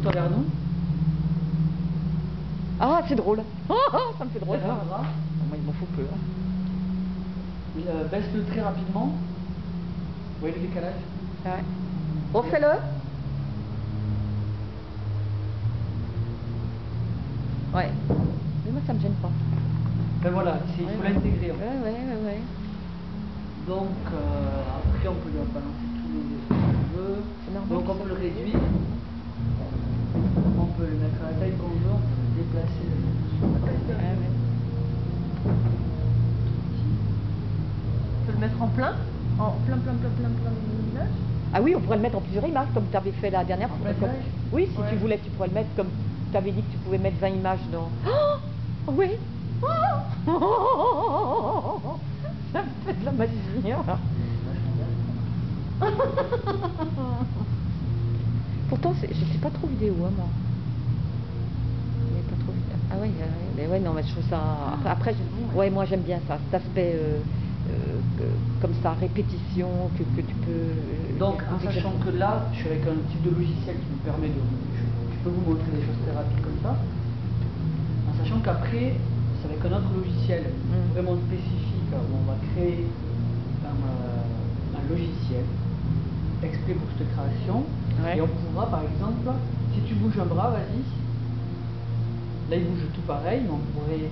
tourne-toi vers nous. Ah, c'est drôle. Ça me fait drôle. Lève un bras. Moi, il m'en faut peu. Baisse-le très rapidement. Vous voyez le décalage? Ouais. Refais-le. Ouais. Mais moi, ça me gêne pas. Ben voilà, il faut l'intégrer. Ouais. Donc, après, on peut lui balancer tous les effets qu'on veut. Donc, on peut le réduire. On peut le mettre à la taille qu'on veut. On peut le déplacer. On peut le mettre en plein? En plein d'image? Ah oui, on pourrait le mettre en plusieurs images, comme tu avais fait la dernière fois. Oui, si tu voulais, tu pourrais le mettre comme tu avais dit que tu pouvais mettre 20 images dans... Oh oui. Ça me fait de la magie. Pourtant, je sais pas trop vidéo, hein, moi. Pas trop... Ah ouais, mais ouais, non, mais je trouve ça... Après, ouais, moi j'aime bien ça, cet aspect comme ça, répétition, que tu peux... Donc, en sachant que là, je suis avec un type de logiciel qui me permet de... Je peux vous montrer des choses très rapides comme ça. En sachant qu'après, c'est avec un autre logiciel vraiment spécifique où on va créer un logiciel exprès pour cette création. Et on pourra, par exemple, si tu bouges un bras, vas-y. Là, il bouge tout pareil, mais on pourrait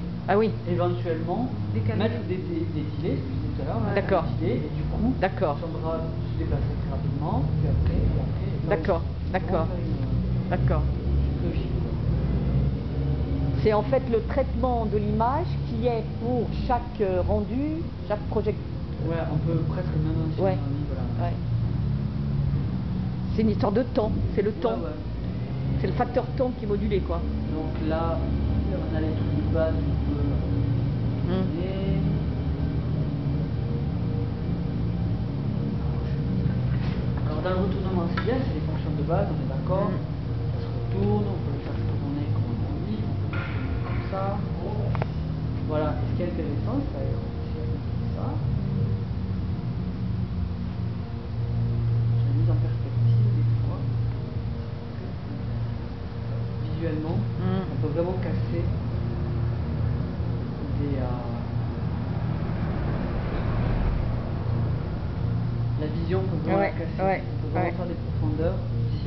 éventuellement mettre des délais, tout à l'heure, d'accord. Et du coup, son bras se déplacer très rapidement, puis après, D'accord. C'est en fait le traitement de l'image qui est pour chaque rendu, chaque projet. Ouais, on peut presque même sur un niveau là. Ouais. C'est une histoire de temps, c'est le temps. C'est le facteur temps qui est modulé, quoi. Donc là, on a les trucs de base, on peut alors dans le retournement, c'est bien, c'est les fonctions de base, on est d'accord. Ça se retourne, on peut le faire tourner comme on a dit, on peut le tourner comme ça. Voilà, et ce qui est intéressant, c'est ça. J'ai mis en perspective des fois. Visuellement, on peut vraiment casser la vision, on peut vraiment la casser. On peut vraiment faire des profondeurs. Si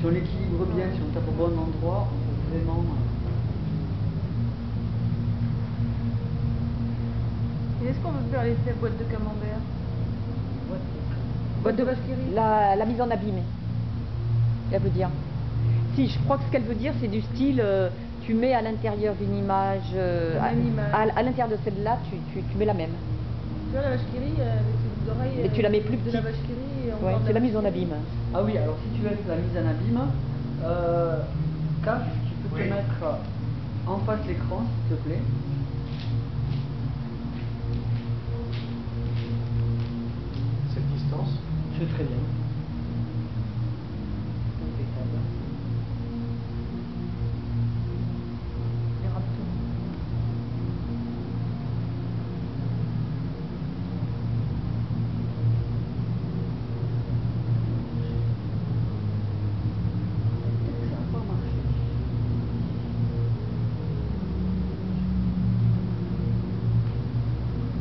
on l'équilibre bien, si on tape au bon endroit, on peut vraiment... Et est-ce qu'on peut faire l'effet boîte de camembert? Boîte de vache qui rit. La mise en abîme. Elle veut dire. Si, je crois que ce qu'elle veut dire, c'est du style, tu mets à l'intérieur d'une image, à l'intérieur de celle-là, tu mets la même. Tu vois la vache qui rit avec ses oreilles. Mais tu la mets plus petite. La vache qui rit et ouais, c'est la mise en abîme. Ah oui, alors si tu veux la mise en abîme, Caf, tu peux te mettre en face l'écran, s'il te plaît. Cette distance. C'est très bien.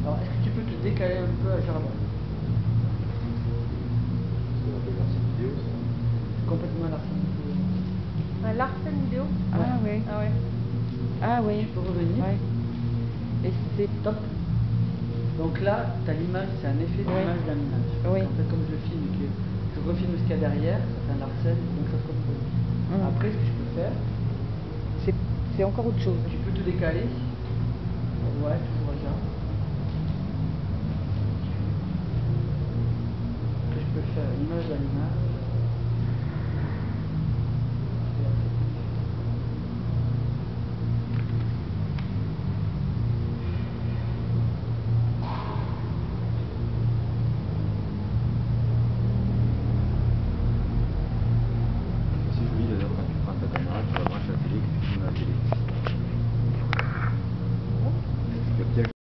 Alors, est-ce que tu peux te décaler un peu à Jardin? C'est complètement l'arsène vidéo. L'arsène vidéo? Ah ouais. Ah ouais. Ah oui. Tu peux revenir. Ouais. Et c'est top. Donc là, tu as l'image, c'est un effet d'image dans l'image. En fait, comme je filme, je refilme ce qu'il y a derrière, ça fait un arsène, donc ça se reproduit. Après, ce que je peux faire, c'est encore autre chose. Tu peux te décaler. Ouais, toujours là. Je peux faire une image à l'image.